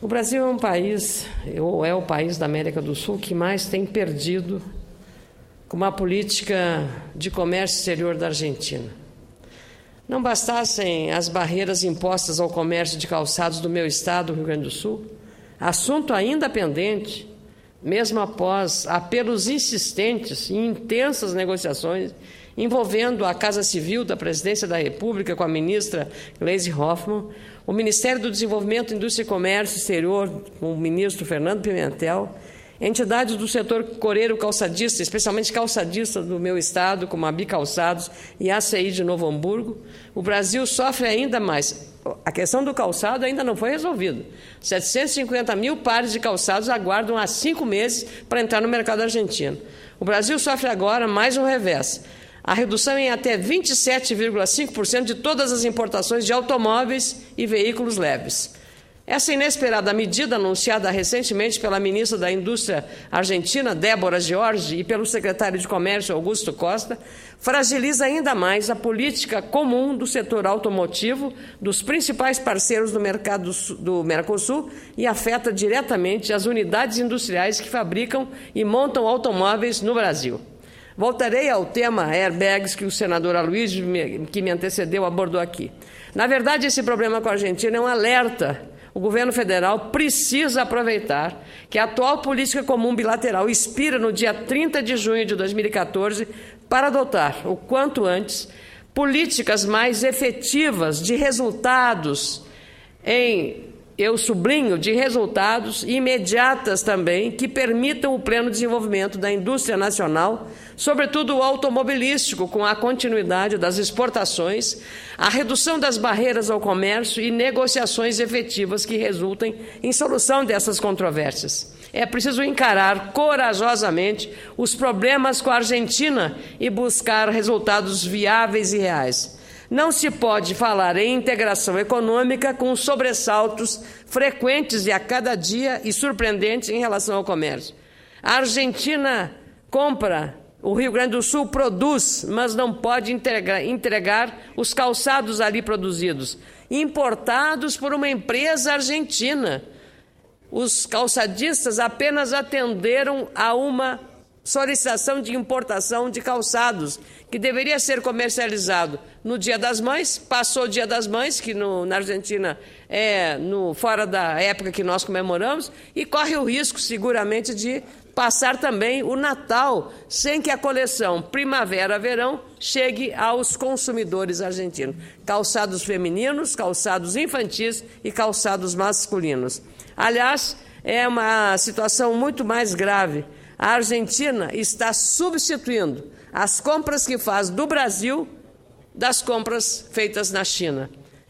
O Brasil é um país, ou é o país da América do Sul, que mais tem perdido com uma política de comércio exterior da Argentina. Não bastassem as barreiras impostas ao comércio de calçados do meu estado, Rio Grande do Sul, assunto ainda pendente, mesmo após apelos insistentes e intensas negociações envolvendo a Casa Civil da Presidência da República com a ministra Gleisi Hoffmann, o Ministério do Desenvolvimento, Indústria e Comércio Exterior, com o ministro Fernando Pimentel, entidades do setor coreiro calçadista, especialmente calçadista do meu estado, como a Bicalçados e a ACI de Novo Hamburgo, o Brasil sofre ainda mais. A questão do calçado ainda não foi resolvida. 750 mil pares de calçados aguardam há 5 meses para entrar no mercado argentino. O Brasil sofre agora mais um revés. A redução em até 27,5% de todas as importações de automóveis e veículos leves. Essa inesperada medida, anunciada recentemente pela ministra da Indústria argentina, Débora Jorge, e pelo secretário de Comércio, Augusto Costa, fragiliza ainda mais a política comum do setor automotivo dos principais parceiros do mercado do Mercosul e afeta diretamente as unidades industriais que fabricam e montam automóveis no Brasil. Voltarei ao tema airbags que o senador Aloysio, que me antecedeu, abordou aqui. Na verdade, esse problema com a Argentina é um alerta. O governo federal precisa aproveitar que a atual política comum bilateral expira no dia 30 de junho de 2014 para adotar, o quanto antes, políticas mais efetivas de resultados eu sublinho, de resultados imediatas também, que permitam o pleno desenvolvimento da indústria nacional, sobretudo o automobilístico, com a continuidade das exportações, a redução das barreiras ao comércio e negociações efetivas que resultem em solução dessas controvérsias. É preciso encarar corajosamente os problemas com a Argentina e buscar resultados viáveis e reais. Não se pode falar em integração econômica com sobressaltos frequentes e a cada dia e surpreendentes em relação ao comércio. A Argentina compra, o Rio Grande do Sul produz, mas não pode entregar os calçados ali produzidos, importados por uma empresa argentina. Os calçadistas apenas atenderam a uma solicitação de importação de calçados, que deveria ser comercializado no Dia das Mães, passou o Dia das Mães, que na Argentina é fora da época que nós comemoramos, e corre o risco, seguramente, de passar também o Natal, sem que a coleção Primavera-Verão chegue aos consumidores argentinos. Calçados femininos, calçados infantis e calçados masculinos. Aliás, é uma situação muito mais grave. A Argentina está substituindo as compras que faz do Brasil das compras feitas na China.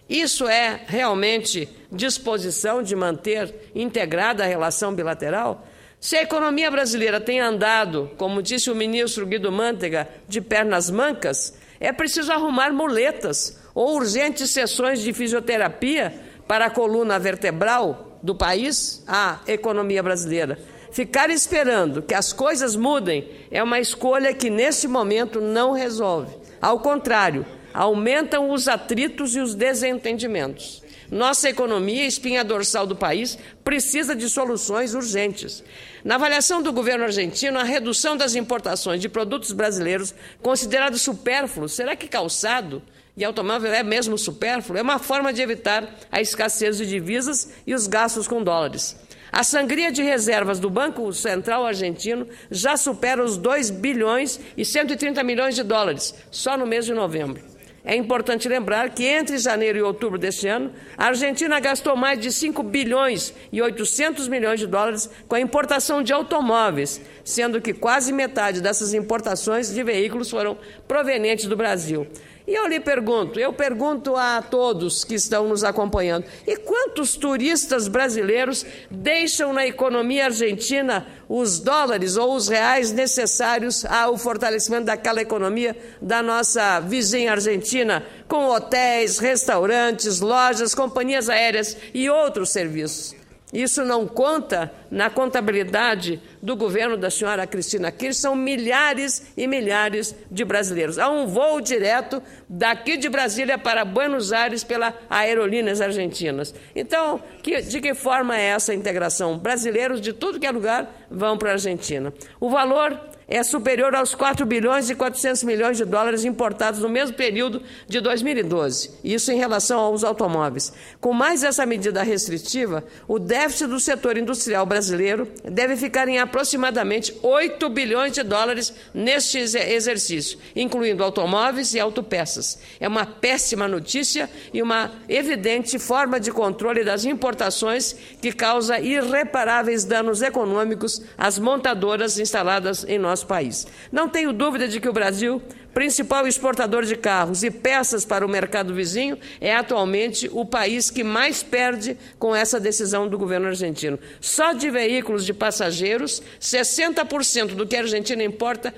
Isso é realmente disposição de manter integrada a relação bilateral? Se a economia brasileira tem andado, como disse o ministro Guido Mantega, de pernas mancas, é preciso arrumar muletas ou urgentes sessões de fisioterapia para a coluna vertebral do país, a economia brasileira. Ficar esperando que as coisas mudem é uma escolha que, nesse momento, não resolve. Ao contrário, aumentam os atritos e os desentendimentos. Nossa economia, espinha dorsal do país, precisa de soluções urgentes. Na avaliação do governo argentino, a redução das importações de produtos brasileiros considerados supérfluos, será que calçado e automóvel é mesmo supérfluo? É uma forma de evitar a escassez de divisas e os gastos com dólares. A sangria de reservas do Banco Central argentino já supera os 2 bilhões e 130 milhões de dólares, só no mês de novembro. É importante lembrar que entre janeiro e outubro deste ano, a Argentina gastou mais de 5 bilhões e 800 milhões de dólares com a importação de automóveis, sendo que quase metade dessas importações de veículos foram provenientes do Brasil. E eu pergunto a todos que estão nos acompanhando, e quantos turistas brasileiros deixam na economia argentina os dólares ou os reais necessários ao fortalecimento daquela economia da nossa vizinha Argentina, com hotéis, restaurantes, lojas, companhias aéreas e outros serviços? Isso não conta na contabilidade do governo da senhora Cristina Kirchner, são milhares e milhares de brasileiros. Há um voo direto daqui de Brasília para Buenos Aires pela Aerolíneas Argentinas. Então, de que forma é essa integração? Brasileiros de tudo que é lugar vão para a Argentina. O valor é superior aos 4 bilhões e 400 milhões de dólares importados no mesmo período de 2012, isso em relação aos automóveis. Com mais essa medida restritiva, o déficit do setor industrial brasileiro deve ficar em aproximadamente 8 bilhões de dólares neste exercício, incluindo automóveis e autopeças. É uma péssima notícia e uma evidente forma de controle das importações que causa irreparáveis danos econômicos às montadoras instaladas em nosso país. Não tenho dúvida de que o Brasil, principal exportador de carros e peças para o mercado vizinho, é atualmente o país que mais perde com essa decisão do governo argentino. Só de veículos de passageiros, 60% do que a Argentina importa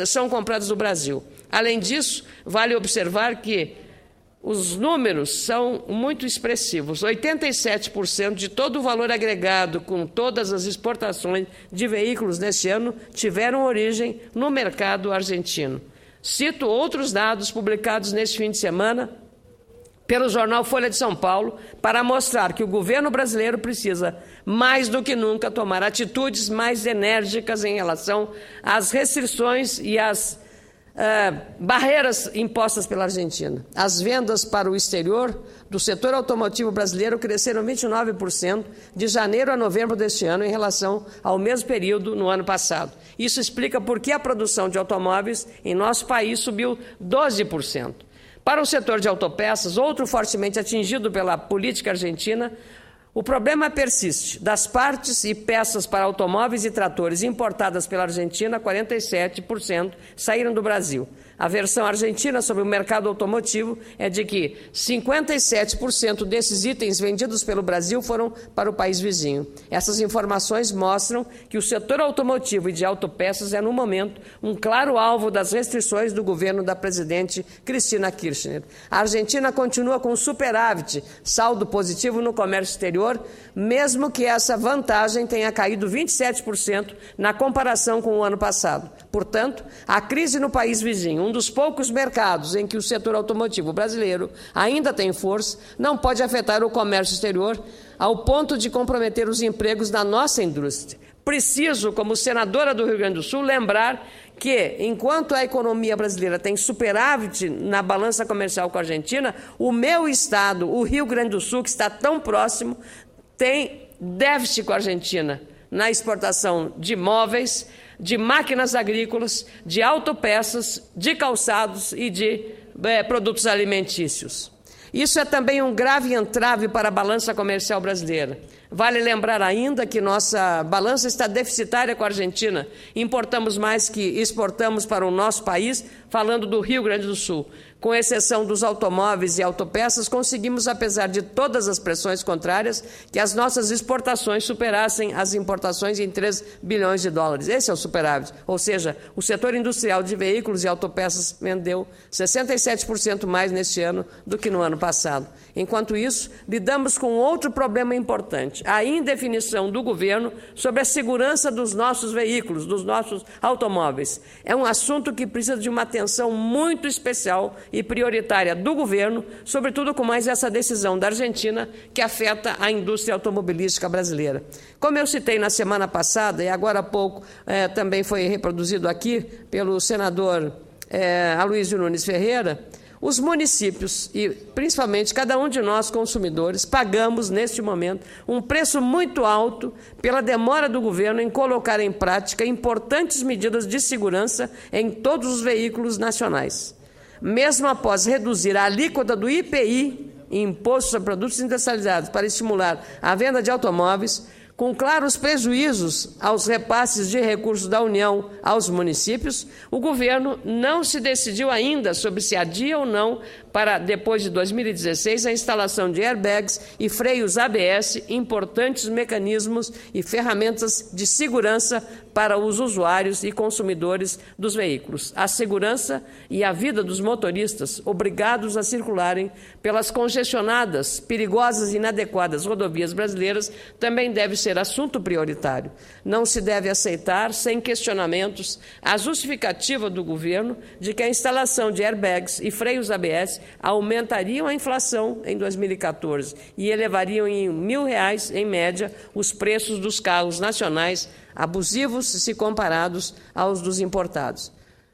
são comprados no Brasil. Além disso, vale observar que os números são muito expressivos. 87% de todo o valor agregado com todas as exportações de veículos neste ano tiveram origem no mercado argentino. Cito outros dados publicados neste fim de semana pelo jornal Folha de São Paulo para mostrar que o governo brasileiro precisa, mais do que nunca, tomar atitudes mais enérgicas em relação às restrições e às barreiras impostas pela Argentina. As vendas para o exterior do setor automotivo brasileiro cresceram 29% de janeiro a novembro deste ano em relação ao mesmo período no ano passado. Isso explica por que a produção de automóveis em nosso país subiu 12%. Para o setor de autopeças, outro fortemente atingido pela política argentina, o problema persiste. Das partes e peças para automóveis e tratores importadas pela Argentina, 47% saíram do Brasil. A versão argentina sobre o mercado automotivo é de que 57% desses itens vendidos pelo Brasil foram para o país vizinho. Essas informações mostram que o setor automotivo e de autopeças é, no momento, um claro alvo das restrições do governo da presidente Cristina Kirchner. A Argentina continua com superávit, saldo positivo no comércio exterior, mesmo que essa vantagem tenha caído 27% na comparação com o ano passado. Portanto, a crise no país vizinho, um dos poucos mercados em que o setor automotivo brasileiro ainda tem força, não pode afetar o comércio exterior ao ponto de comprometer os empregos da nossa indústria. Preciso, como senadora do Rio Grande do Sul, lembrar que, enquanto a economia brasileira tem superávit na balança comercial com a Argentina, o meu estado, o Rio Grande do Sul, que está tão próximo, tem déficit com a Argentina na exportação de móveis, de máquinas agrícolas, de autopeças, de calçados e de produtos alimentícios. Isso é também um grave entrave para a balança comercial brasileira. Vale lembrar ainda que nossa balança está deficitária com a Argentina. Importamos mais que exportamos para o nosso país, falando do Rio Grande do Sul. Com exceção dos automóveis e autopeças, conseguimos, apesar de todas as pressões contrárias, que as nossas exportações superassem as importações em 3 bilhões de dólares. Esse é o superávit. Ou seja, o setor industrial de veículos e autopeças vendeu 67% mais neste ano do que no ano passado. Enquanto isso, lidamos com outro problema importante, a indefinição do governo sobre a segurança dos nossos veículos, dos nossos automóveis. É um assunto que precisa de uma atenção muito especial e prioritária do governo, sobretudo com mais essa decisão da Argentina que afeta a indústria automobilística brasileira. Como eu citei na semana passada, e agora há pouco também foi reproduzido aqui pelo senador Aloysio Nunes Ferreira, os municípios e, principalmente, cada um de nós, consumidores, pagamos, neste momento, um preço muito alto pela demora do governo em colocar em prática importantes medidas de segurança em todos os veículos nacionais. Mesmo após reduzir a alíquota do IPI, Imposto sobre Produtos Industrializados, para estimular a venda de automóveis, com claros prejuízos aos repasses de recursos da União aos municípios, o governo não se decidiu ainda sobre se adia ou não para, depois de 2016, a instalação de airbags e freios ABS, importantes mecanismos e ferramentas de segurança para os usuários e consumidores dos veículos. A segurança e a vida dos motoristas obrigados a circularem pelas congestionadas, perigosas e inadequadas rodovias brasileiras também deve ser assunto prioritário. Não se deve aceitar, sem questionamentos, a justificativa do governo de que a instalação de airbags e freios ABS aumentariam a inflação em 2014 e elevariam em R$1.000, em média, os preços dos carros nacionais, abusivos se comparados aos dos importados.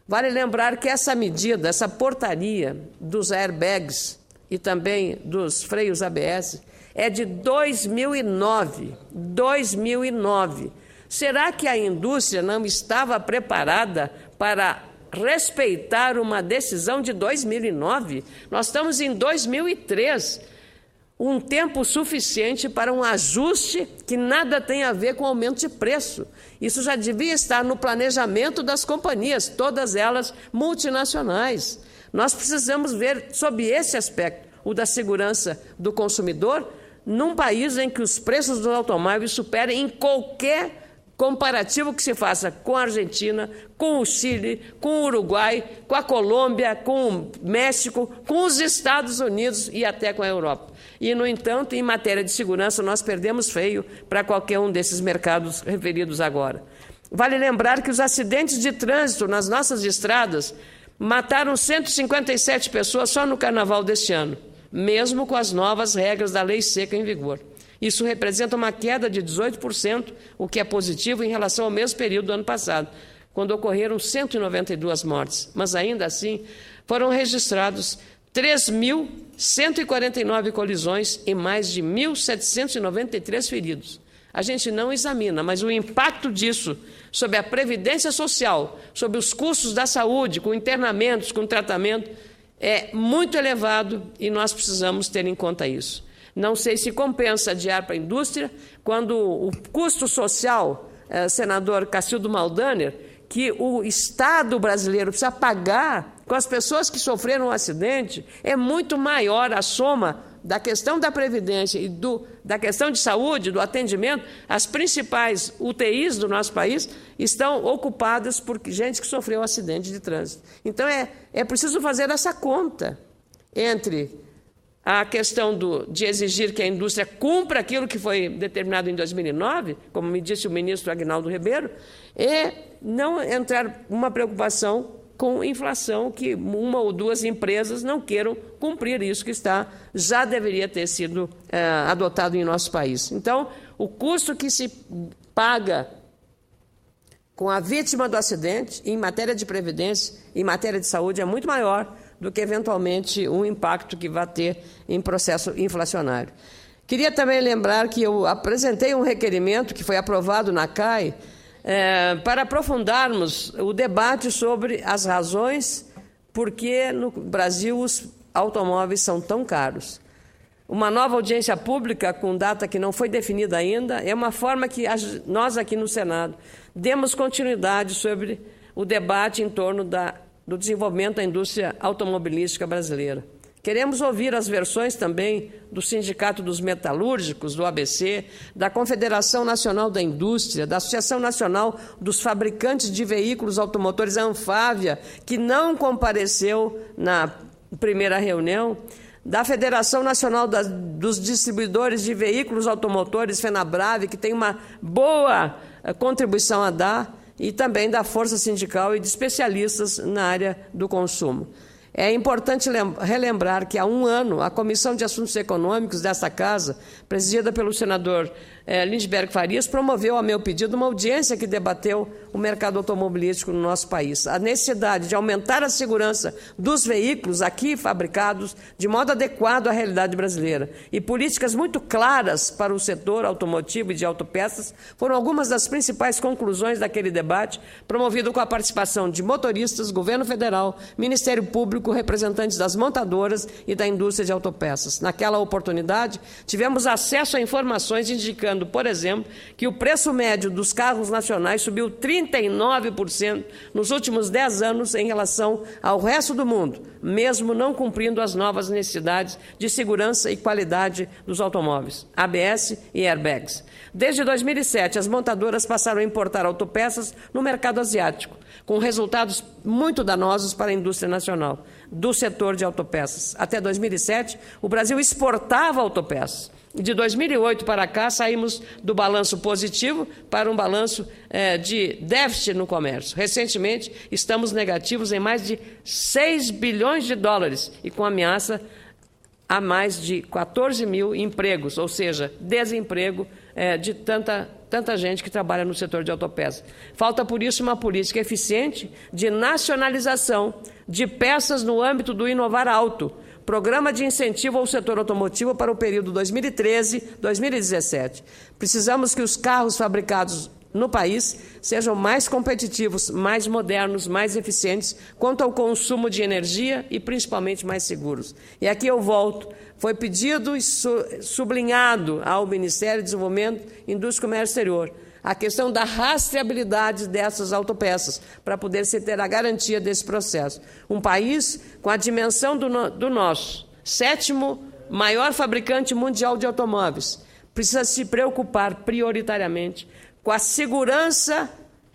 Vale lembrar que essa medida, essa portaria dos airbags e também dos freios ABS é de 2009. 2009. Será que a indústria não estava preparada para respeitar uma decisão de 2009? Nós estamos em 2003. Um tempo suficiente para um ajuste que nada tem a ver com aumento de preço. Isso já devia estar no planejamento das companhias, todas elas multinacionais. Nós precisamos ver sob esse aspecto, o da segurança do consumidor, num país em que os preços dos automóveis superem em qualquer comparativo que se faça com a Argentina, com o Chile, com o Uruguai, com a Colômbia, com o México, com os Estados Unidos e até com a Europa. E, no entanto, em matéria de segurança, nós perdemos feio para qualquer um desses mercados referidos agora. Vale lembrar que os acidentes de trânsito nas nossas estradas mataram 157 pessoas só no carnaval deste ano, mesmo com as novas regras da lei seca em vigor. Isso representa uma queda de 18%, o que é positivo em relação ao mesmo período do ano passado, quando ocorreram 192 mortes. Mas, ainda assim, foram registrados 3.149 colisões e mais de 1.793 feridos. A gente não examina, mas o impacto disso sobre a previdência social, sobre os custos da saúde, com internamentos, com tratamento, é muito elevado e nós precisamos ter em conta isso. Não sei se compensa adiar para a indústria, quando o custo social, senador Cacildo Maldaner, que o Estado brasileiro precisa pagar com as pessoas que sofreram um acidente, é muito maior a soma da questão da previdência e da questão de saúde, do atendimento. As principais UTIs do nosso país estão ocupadas por gente que sofreu um acidente de trânsito. Então, é preciso fazer essa conta entre a questão de exigir que a indústria cumpra aquilo que foi determinado em 2009, como me disse o ministro Aguinaldo Ribeiro, e não entrar uma preocupação com inflação, que uma ou duas empresas não queiram cumprir isso que já deveria ter sido adotado em nosso país. Então, o custo que se paga com a vítima do acidente, em matéria de previdência, em matéria de saúde, é muito maior do que, eventualmente, o impacto que vai ter em processo inflacionário. Queria também lembrar que eu apresentei um requerimento que foi aprovado na CAI para aprofundarmos o debate sobre as razões por que no Brasil os automóveis são tão caros. Uma nova audiência pública, com data que não foi definida ainda, é uma forma que nós aqui no Senado demos continuidade sobre o debate em torno do desenvolvimento da indústria automobilística brasileira. Queremos ouvir as versões também do Sindicato dos Metalúrgicos, do ABC, da Confederação Nacional da Indústria, da Associação Nacional dos Fabricantes de Veículos Automotores, a Anfávia, que não compareceu na primeira reunião, da Federação Nacional dos Distribuidores de Veículos Automotores, FenaBrave, que tem uma boa contribuição a dar, e também da Força Sindical e de especialistas na área do consumo. É importante relembrar que há um ano a Comissão de Assuntos Econômicos desta Casa, presidida pelo senador Lindbergh Farias, promoveu, a meu pedido, uma audiência que debateu o mercado automobilístico no nosso país. A necessidade de aumentar a segurança dos veículos aqui fabricados de modo adequado à realidade brasileira e políticas muito claras para o setor automotivo e de autopeças foram algumas das principais conclusões daquele debate, promovido com a participação de motoristas, governo federal, Ministério Público com representantes das montadoras e da indústria de autopeças. Naquela oportunidade, tivemos acesso a informações indicando, por exemplo, que o preço médio dos carros nacionais subiu 39% nos últimos 10 anos em relação ao resto do mundo, mesmo não cumprindo as novas necessidades de segurança e qualidade dos automóveis, ABS e airbags. Desde 2007, as montadoras passaram a importar autopeças no mercado asiático, com resultados muito danosos para a indústria nacional do setor de autopeças. Até 2007, o Brasil exportava autopeças. De 2008 para cá, saímos do balanço positivo para um balanço de déficit no comércio. Recentemente, estamos negativos em mais de 6 bilhões de dólares e com ameaça a mais de 14 mil empregos, ou seja, desemprego de tanta gente que trabalha no setor de autopeças. Falta, por isso, uma política eficiente de nacionalização de peças no âmbito do Inovar Auto, Programa de Incentivo ao Setor Automotivo para o período 2013-2017. Precisamos que os carros fabricados no país sejam mais competitivos, mais modernos, mais eficientes quanto ao consumo de energia e principalmente mais seguros. E aqui eu volto. Foi pedido e sublinhado ao Ministério do Desenvolvimento, Indústria e Comércio Exterior a questão da rastreabilidade dessas autopeças, para poder se ter a garantia desse processo. Um país com a dimensão do nosso, 7º maior fabricante mundial de automóveis, precisa se preocupar prioritariamente com a segurança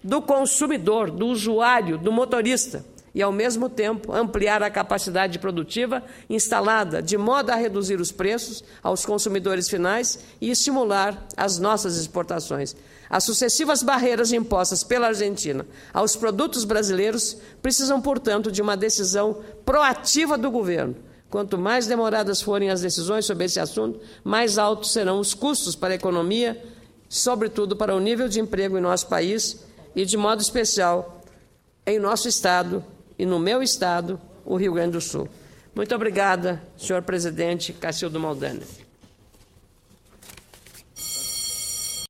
do consumidor, do usuário, do motorista, e, ao mesmo tempo, ampliar a capacidade produtiva instalada, de modo a reduzir os preços aos consumidores finais e estimular as nossas exportações. As sucessivas barreiras impostas pela Argentina aos produtos brasileiros precisam, portanto, de uma decisão proativa do governo. Quanto mais demoradas forem as decisões sobre esse assunto, mais altos serão os custos para a economia, sobretudo para o nível de emprego em nosso país e, de modo especial, em nosso Estado e no meu Estado, o Rio Grande do Sul. Muito obrigada, senhor presidente Cacildo Maldani.